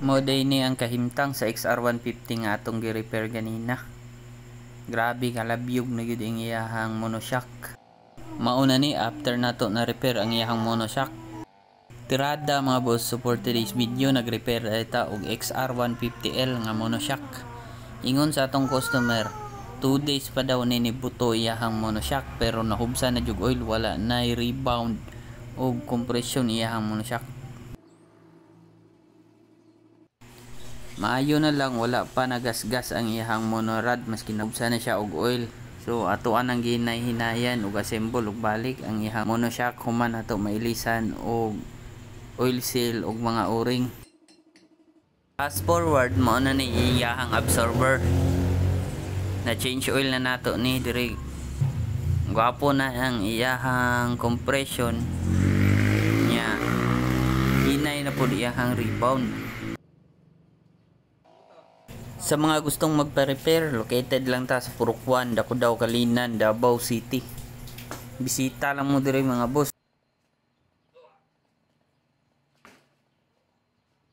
Moday ni ang kahimtang sa XR150 nga atong gi-repair ganina. Grabe kalabyog na gyud ang iyahang monoshock. Mauna ni after nato na repair ang iyahang monoshock. Tirada mga boss, so for today's video nag-repair ita og XR150L nga monoshock. Ingon sa atong customer, 2 days pa daw ni buto iyahang monoshock pero nahubsa na jug oil, wala na rebound og compression iyahang monoshock. Maayo na lang wala pa nagasgas ang iyahang monorad maski nahubsa na siya og oil. So atoan ang ginahinayan ug assemble ug balik ang iyahang monoshock human ato mailisan og oil seal ug mga o-ring. Fast forward mo na ni iyahang absorber. Na change oil na nato ni diri. Gwapo na ang iyahang compression nya. Hinay na pud iyahang rebound. Sa mga gustong magpa-repair, located lang ta sa Purok 1, Dakudaw, Kalinan, Davao City. Bisita lang mo dire mga boss.